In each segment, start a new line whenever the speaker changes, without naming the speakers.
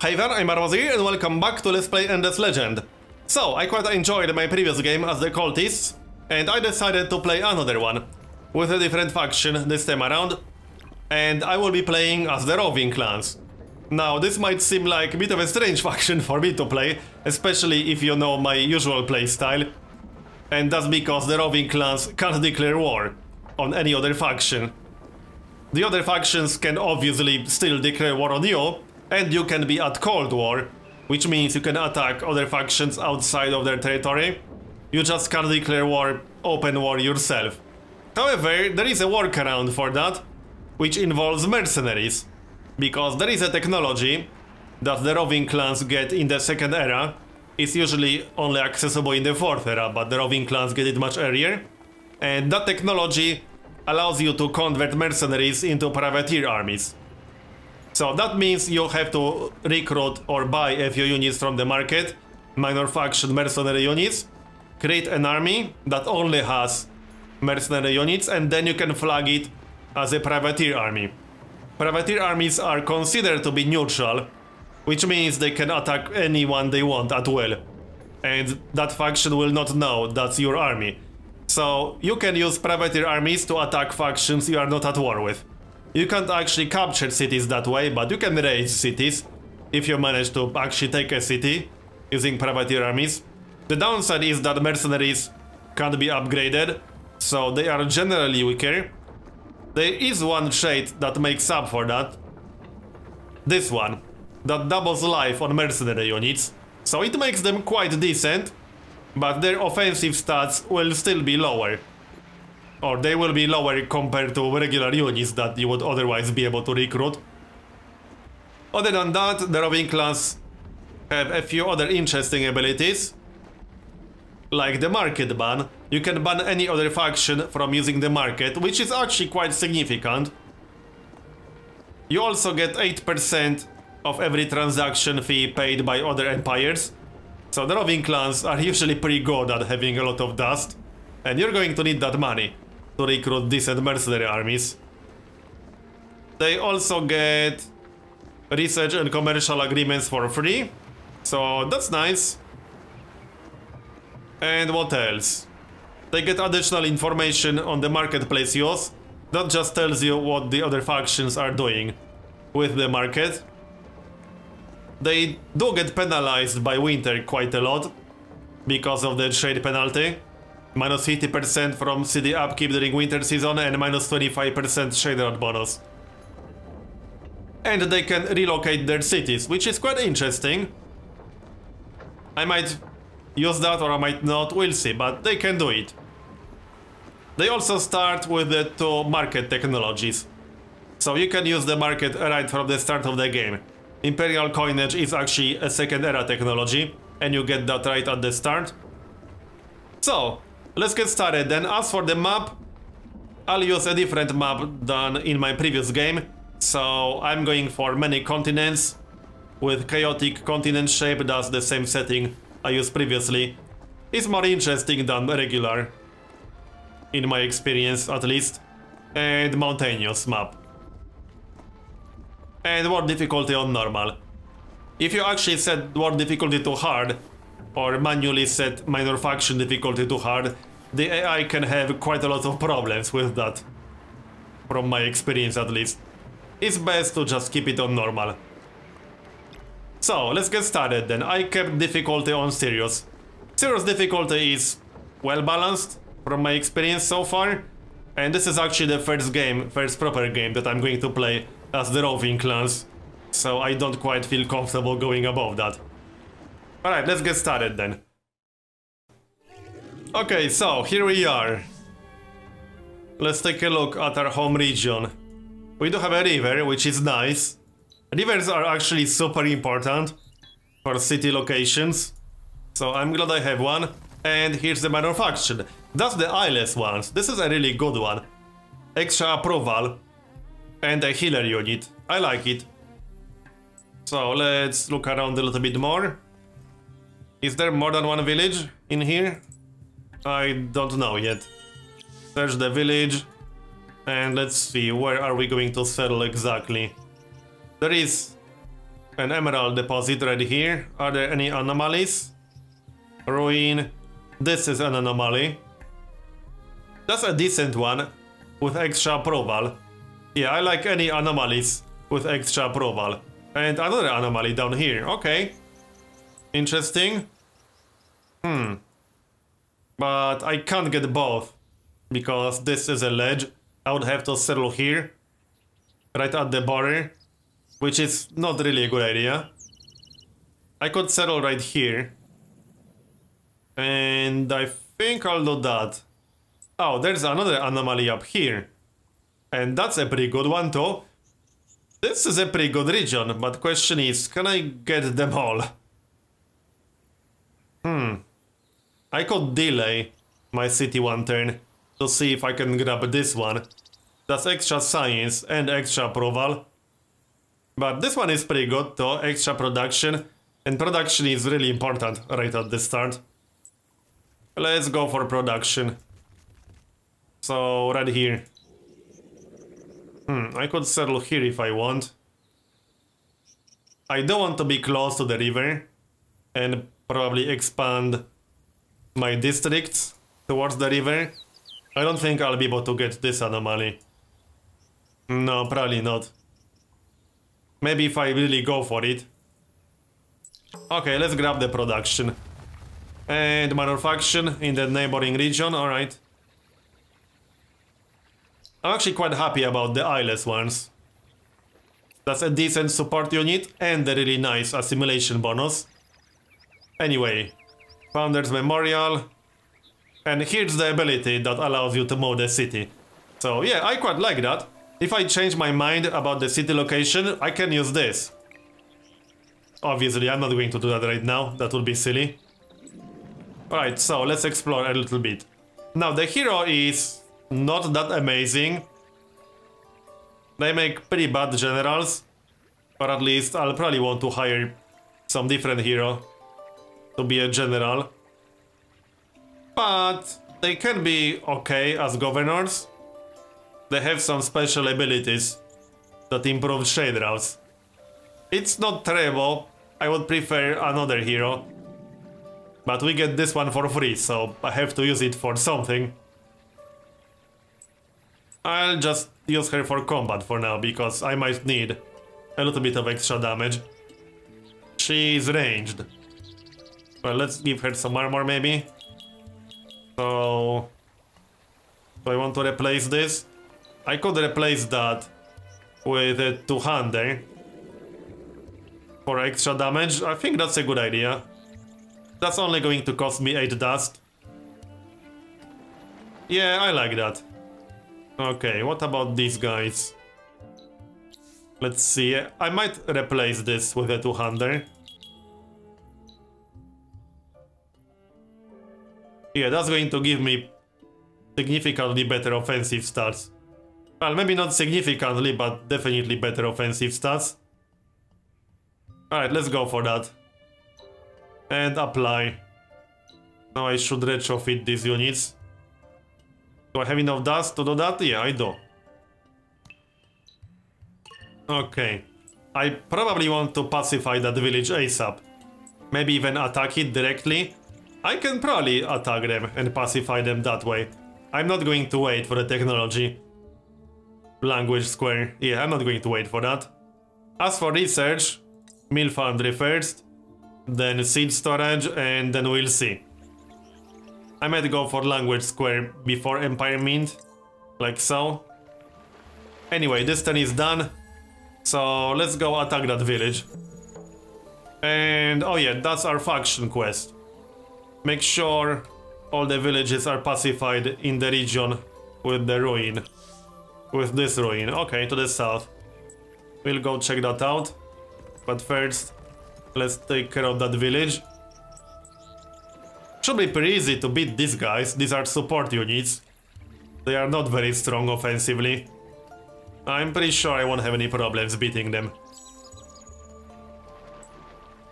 Hi there, I'm Marbozir and welcome back to Let's Play Endless Legend. So, I quite enjoyed my previous game as the cultists, and I decided to play another one, with a different faction this time around, and I will be playing as the Roving Clans. Now, this might seem like a bit of a strange faction for me to play, especially if you know my usual playstyle, and that's because the Roving Clans can't declare war on any other faction. The other factions can obviously still declare war on you, and you can be at Cold War, which means you can attack other factions outside of their territory. You just can't declare war, open war yourself. However, there is a workaround for that, which involves mercenaries, because there is a technology that the Roving Clans get in the second era. It's usually only accessible in the fourth era, but the Roving Clans get it much earlier, and that technology allows you to convert mercenaries into privateer armies. So that means you have to recruit or buy a few units from the market, minor faction mercenary units, create an army that only has mercenary units, and then you can flag it as a privateer army. Privateer armies are considered to be neutral, which means they can attack anyone they want at will, and that faction will not know that's your army. So you can use privateer armies to attack factions you are not at war with. You can't actually capture cities that way, but you can raise cities if you manage to actually take a city using privateer armies. The downside is that mercenaries can't be upgraded, so they are generally weaker. There is one trait that makes up for that. This one, that doubles life on mercenary units, so it makes them quite decent, but their offensive stats will still be lower. Or they will be lower compared to regular units that you would otherwise be able to recruit. Other than that, the Roving Clans have a few other interesting abilities. Like the market ban. You can ban any other faction from using the market, which is actually quite significant. You also get 8% of every transaction fee paid by other empires. So the Roving Clans are usually pretty good at having a lot of dust, and you're going to need that money to recruit decent mercenary armies. They also get research and commercial agreements for free, so that's nice. And what else? They get additional information on the marketplace use. That just tells you what the other factions are doing with the market. They do get penalized by winter quite a lot because of the trade penalty. Minus 50% from city upkeep during winter season and minus 25% trade route bonus. And they can relocate their cities, which is quite interesting. I might use that or I might not, we'll see, but they can do it. They also start with the two market technologies, so you can use the market right from the start of the game. Imperial coinage is actually a second era technology, and you get that right at the start. So, let's get started then. As for the map, I'll use a different map than in my previous game. So I'm going for many continents with chaotic continent shape. That's the same setting I used previously. It's more interesting than regular, in my experience at least. And mountainous map. And war difficulty on normal. If you actually set war difficulty to hard, or manually set minor faction difficulty to hard, the AI can have quite a lot of problems with that. From my experience at least. It's best to just keep it on normal. So, let's get started then. I kept difficulty on serious. Serious difficulty is well balanced from my experience so far. And this is actually the first proper game that I'm going to play as the Roving Clans. So I don't quite feel comfortable going above that. Alright, let's get started then. Okay, so here we are. Let's take a look at our home region. We do have a river, which is nice. Rivers are actually super important for city locations, so I'm glad I have one. And here's the minor faction. That's the eyeless ones. This is a really good one. Extra approval and a healer unit. I like it. So let's look around a little bit more. Is there more than one village in here? I don't know yet. Search the village. And let's see, where are we going to settle exactly? There is An emerald deposit right here. Are there any anomalies? Ruin. This is an anomaly. That's a decent one with extra approval. Yeah, I like any anomalies with extra approval. And another anomaly down here. Okay. Interesting. But I can't get both because this is a ledge. I would have to settle here, right at the border, which is not really a good idea. I could settle right here. And I think I'll do that. Oh, there's another anomaly up here. And that's a pretty good one too. This is a pretty good region, but question is, can I get them all? I could delay my city one turn to see if I can grab this one. That's extra science and extra approval. But this one is pretty good too, extra production. And production is really important right at the start. Let's go for production. So, right here. I could settle here if I want. I don't want to be close to the river. And probably expand my districts towards the river. I don't think I'll be able to get this anomaly. No, probably not. Maybe if I really go for it. Okay, let's grab the production. And manufacturing in the neighboring region, alright. I'm actually quite happy about the eyeless ones. That's a decent support unit and a really nice assimilation bonus. Anyway, Founders Memorial. And here's the ability that allows you to move the city. So yeah, I quite like that. If I change my mind about the city location, I can use this. Obviously, I'm not going to do that right now. That would be silly. Alright, so let's explore a little bit. Now, the hero is not that amazing. They make pretty bad generals. Or at least I'll probably want to hire some different hero to be a general. But they can be okay as governors. They have some special abilities that improve shade routes. It's not terrible. I would prefer another hero. But we get this one for free, so I have to use it for something. I'll just use her for combat for now, because I might need a little bit of extra damage. She's ranged. Well, let's give her some armor maybe. So... do I want to replace this? I could replace that with a two-hander for extra damage. I think that's a good idea. That's only going to cost me 8 dust. Yeah, I like that. Okay, what about these guys? Let's see. I might replace this with a two-hander. Yeah, that's going to give me significantly better offensive stats. Well, maybe not significantly, but definitely better offensive stats. Alright, let's go for that. And apply. Now I should retrofit these units. Do I have enough dust to do that? Yeah, I do. Okay. I probably want to pacify that village ASAP. Maybe even attack it directly. I can probably attack them and pacify them that way. I'm not going to wait for the technology. Language square. Yeah, I'm not going to wait for that. As for research, mill foundry first, then seed storage, and then we'll see. I might go for language square before Empire Mint, like so. Anyway, this turn is done, so let's go attack that village. And oh yeah, that's our faction quest. Make sure all the villages are pacified in the region with the ruin. With this ruin. Okay, to the south. We'll go check that out. But first, let's take care of that village. Should be pretty easy to beat these guys. These are support units. They are not very strong offensively. I'm pretty sure I won't have any problems beating them.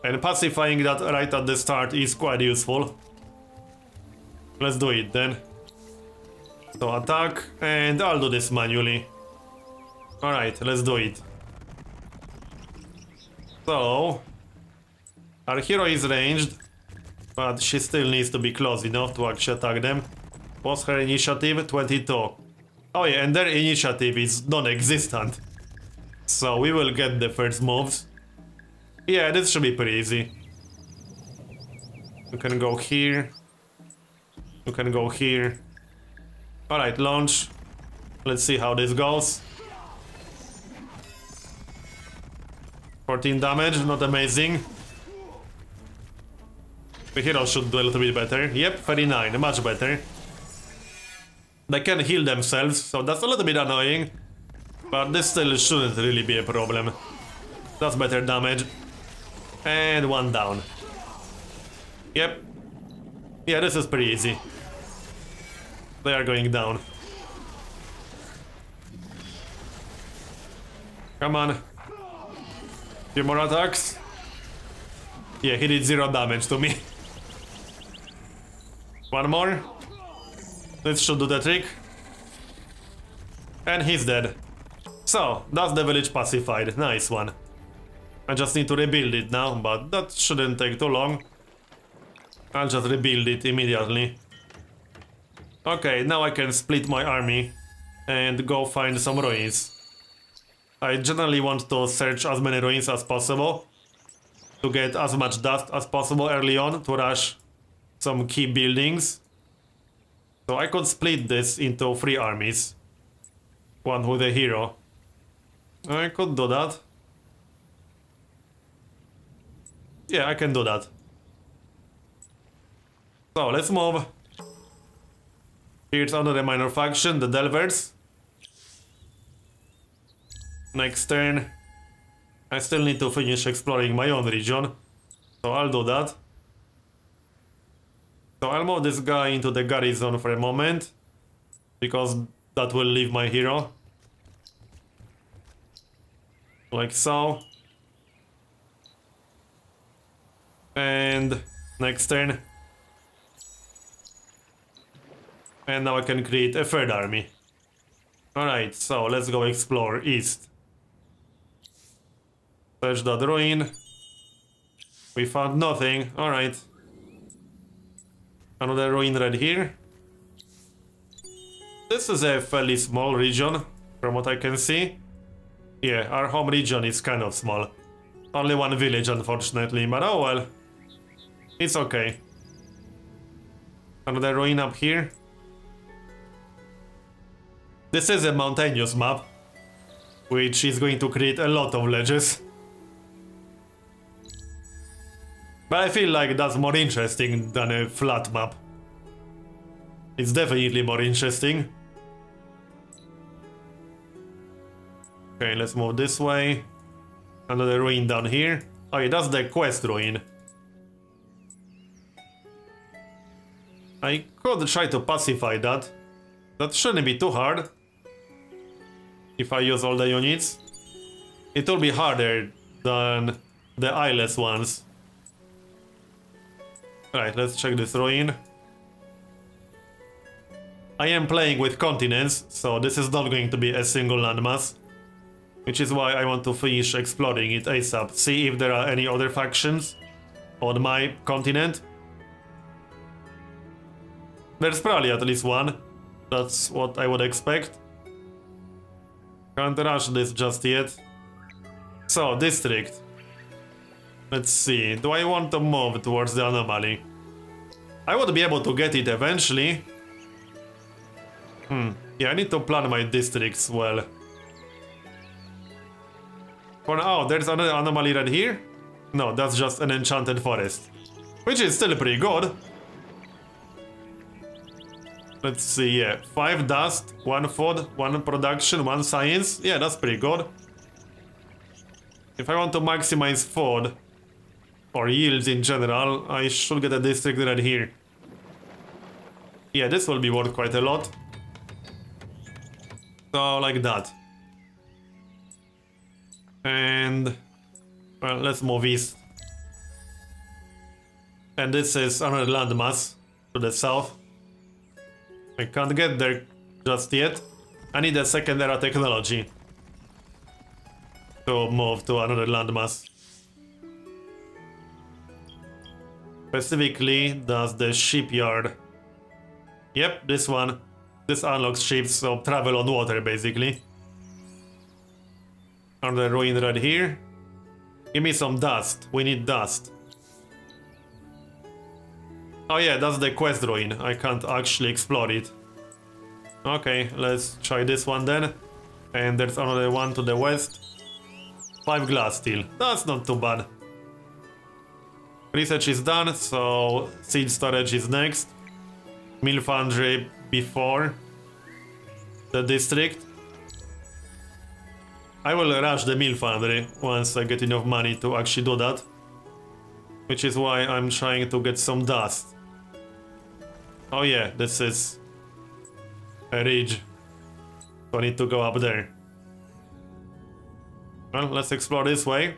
And pacifying that right at the start is quite useful. Let's do it then. So attack, and I'll do this manually. Alright, let's do it. So, our hero is ranged, but she still needs to be close enough to actually attack them. What's her initiative? 22. Oh yeah, and their initiative is non-existent. So we will get the first moves. Yeah, this should be pretty easy. You can go here. You can go here. Alright, launch. Let's see how this goes. 14 damage, not amazing. The hero should do a little bit better. Yep, 39, much better. They can heal themselves, so that's a little bit annoying. But this still shouldn't really be a problem. That's better damage. And one down. Yep. Yeah, this is pretty easy. They are going down. Come on. Few more attacks. Yeah, he did 0 damage to me. One more. This should do the trick. And he's dead. So, that's the village pacified. Nice one. I just need to rebuild it now, but that shouldn't take too long. I'll just rebuild it immediately. Okay, now I can split my army and go find some ruins. I generally want to search as many ruins as possible to get as much dust as possible early on to rush some key buildings. So I could split this into 3 armies. One with a hero. I could do that. Yeah, I can do that. So let's move. Here's another minor faction, the Delvers. Next turn. I still need to finish exploring my own region, so I'll do that. So I'll move this guy into the garrison for a moment, because that will leave my hero. Like so. And next turn. And now I can create a 3rd army. Alright, so let's go explore east. Search that ruin. We found nothing. Alright. Another ruin right here. This is a fairly small region, from what I can see. Yeah, our home region is kind of small. Only one village, unfortunately, but oh well. It's okay. Another ruin up here. This is a mountainous map, which is going to create a lot of ledges. But I feel like that's more interesting than a flat map. It's definitely more interesting. Okay, let's move this way. Another ruin down here. Oh yeah, that's the quest ruin. I could try to pacify that. That shouldn't be too hard. If I use all the units. It will be harder than the eyeless ones. Right, let's check this ruin. I am playing with continents, so this is not going to be a single landmass. Which is why I want to finish exploring it ASAP. See if there are any other factions on my continent. There's probably at least one. That's what I would expect. Can't rush this just yet. So, district. Let's see. Do I want to move towards the anomaly? I would be able to get it eventually. Yeah, I need to plan my districts well. For now, there's another anomaly right here. No, that's just an enchanted forest. Which is still pretty good. Let's see, yeah. 5 dust, 1 food, 1 production, 1 science. Yeah, that's pretty good. If I want to maximize food, or yields in general, I should get a district right here. Yeah, this will be worth quite a lot. So, like that. And... well, let's move east. And this is another landmass to the south. I can't get there just yet. I need a second era technology to move to another landmass. Specifically, does the shipyard. Yep, this one. This unlocks ships, so travel on water, basically. Another ruin right here. Give me some dust. We need dust. Oh yeah, that's the quest ruin. I can't actually explore it. Okay, let's try this one then. And there's another one to the west. 5 glass steel. That's not too bad. Research is done, so seed storage is next. Mill foundry before the district. I will rush the mill foundry once I get enough money to actually do that. Which is why I'm trying to get some dust. Oh yeah, this is a ridge. So I need to go up there. Well, let's explore this way.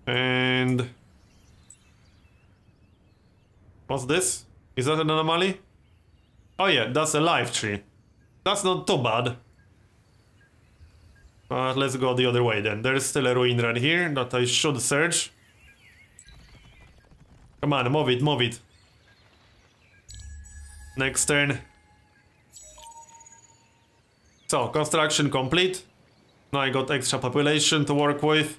And... what's this? Is that an anomaly? Oh yeah, that's a life tree. That's not too bad. Let's go the other way then. There's still a ruin right here that I should search. Come on, move it, move it. Next turn. So, construction complete. Now I got extra population to work with.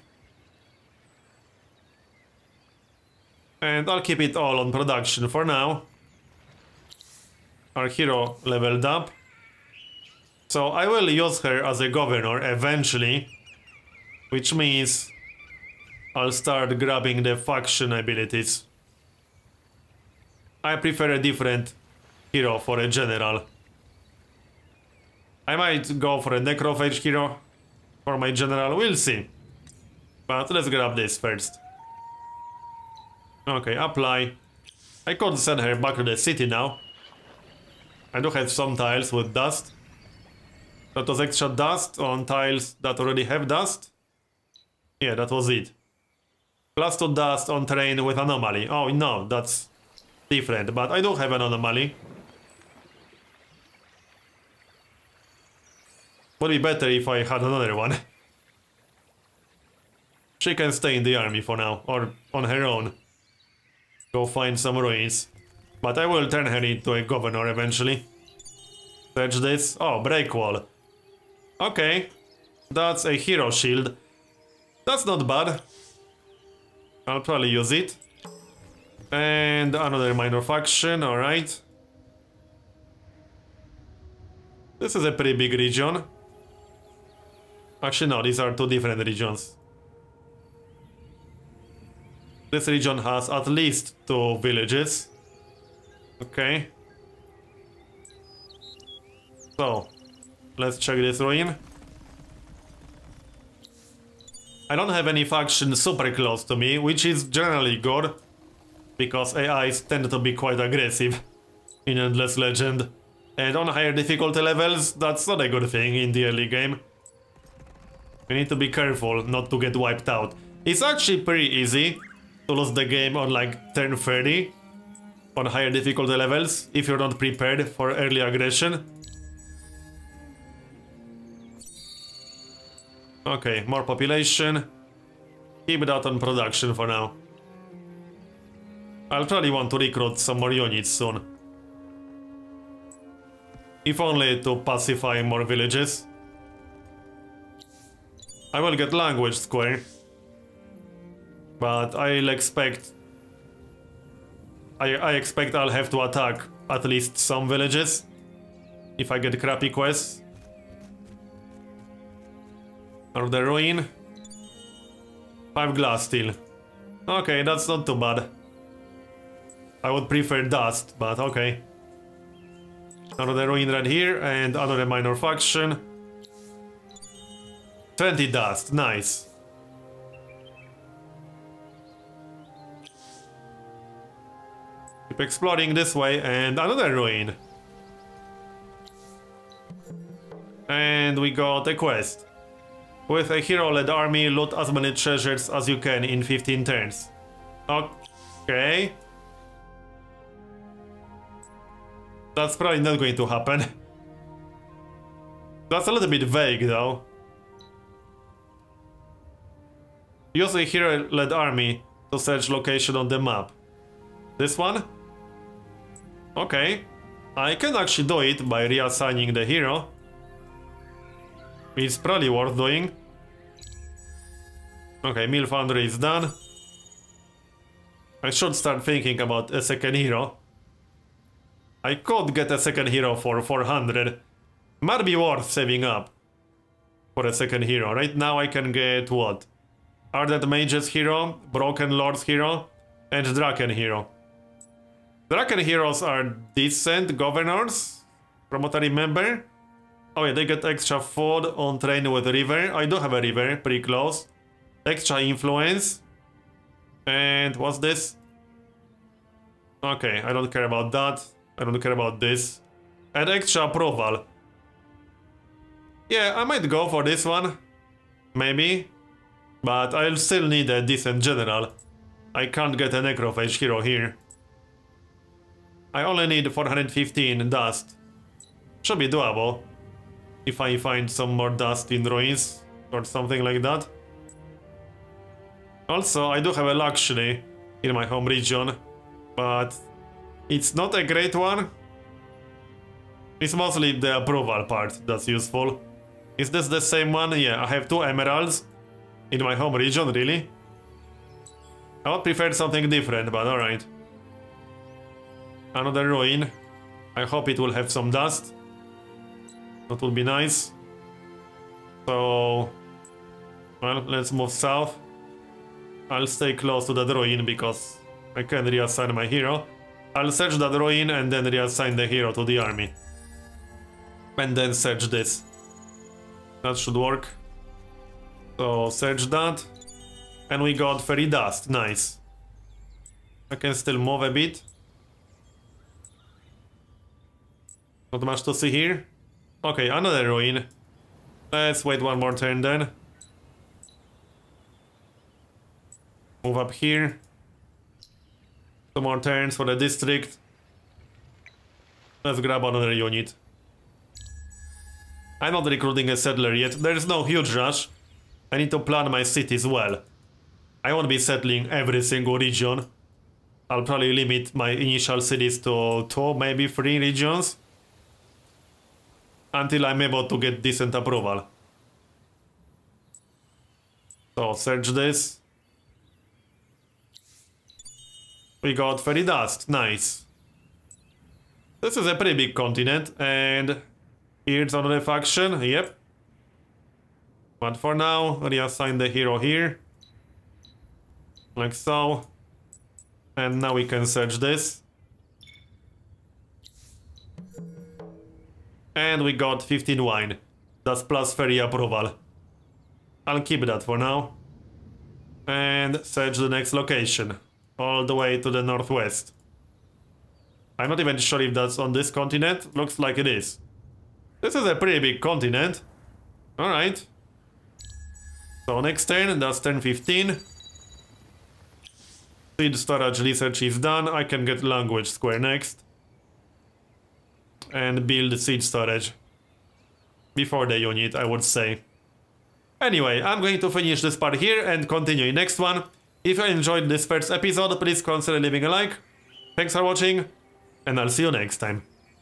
And I'll keep it all on production for now. Our hero leveled up. So I will use her as a governor eventually. Which means I'll start grabbing the faction abilities. I prefer a different hero for a general. I might go for a necrophage hero for my general, we'll see. But let's grab this first. Okay, apply. I could send her back to the city now. I do have some tiles with dust. That was extra dust on tiles that already have dust. Yeah, that was it. Plus 2 dust on terrain with anomaly. Oh no, that's different, but I do have an anomaly. Would be better if I had another one. She can stay in the army for now, or on her own. Go find some ruins. But I will turn her into a governor eventually. Search this. Oh, break wall. Okay. That's a hero shield. That's not bad. I'll probably use it. And another minor faction, alright. This is a pretty big region. Actually no, these are 2 different regions. This region has at least 2 villages. Okay. So, let's check this ruin. I don't have any faction super close to me, which is generally good. Because AIs tend to be quite aggressive in Endless Legend. And on higher difficulty levels, that's not a good thing in the early game. We need to be careful not to get wiped out. It's actually pretty easy to lose the game on like turn 30 on higher difficulty levels if you're not prepared for early aggression. Okay, more population. Keep that on production for now. I'll probably want to recruit some more units soon. If only to pacify more villages. I will get language square. But I'll expect... I expect I'll have to attack at least some villages. If I get crappy quests. Or the ruin. 5 glass steel. Okay, that's not too bad. I would prefer dust, but okay. Another ruin right here, and another minor faction. 20 dust, nice. Keep exploring this way, and another ruin. And we got a quest. With a hero-led army, loot as many treasures as you can in 15 turns. Okay. That's probably not going to happen. That's a little bit vague though. Use a hero-led army to search location on the map. This one? Okay. I can actually do it by reassigning the hero. It's probably worth doing. Okay, Mill Foundry is done. I should start thinking about a second hero. I could get a second hero for 400. Might be worth saving up for a second hero. Right now I can get what? Ardent Mage's hero, Broken Lord's hero, and Draken hero. Draken heroes are decent governors, from what I remember. Oh yeah, they get extra food on train with river. I do have a river, pretty close. Extra influence. And what's this? Okay, I don't care about that. I don't care about this. And extra approval. Yeah, I might go for this one. Maybe. But I'll still need a decent general. I can't get a Necrophage hero here. I only need 415 dust. Should be doable. If I find some more dust in ruins or something like that. Also, I do have a luxury in my home region, but it's not a great one. It's mostly the approval part that's useful. Is this the same one? Yeah, I have 2 emeralds in my home region, really? I would prefer something different, but alright. Another ruin. I hope it will have some dust. That would be nice. So, well, let's move south. I'll stay close to that ruin because I can reassign my hero. I'll search that ruin and then reassign the hero to the army. And then search this. That should work. So, search that. And we got fairy dust. Nice. I can still move a bit. Not much to see here. Okay, another ruin. Let's wait one more turn then. Move up here. 2 more turns for the district. Let's grab another unit. I'm not recruiting a settler yet. There's no huge rush. I need to plan my cities well. I won't be settling every single region. I'll probably limit my initial cities to 2, maybe 3 regions. Until I'm able to get decent approval. So, search this. We got fairy dust. Nice. This is a pretty big continent, and here's another faction. Yep. But for now, reassign the hero here. Like so. And now we can search this. And we got 15 wine. That's plus fairy approval. I'll keep that for now. And search the next location. All the way to the northwest. I'm not even sure if that's on this continent. Looks like it is. This is a pretty big continent. Alright. So next turn, that's turn 15. Seed storage research is done. I can get language square next. And build siege storage. Before the unit, I would say. Anyway, I'm going to finish this part here and continue in next one. If you enjoyed this first episode, please consider leaving a like. Thanks for watching, and I'll see you next time.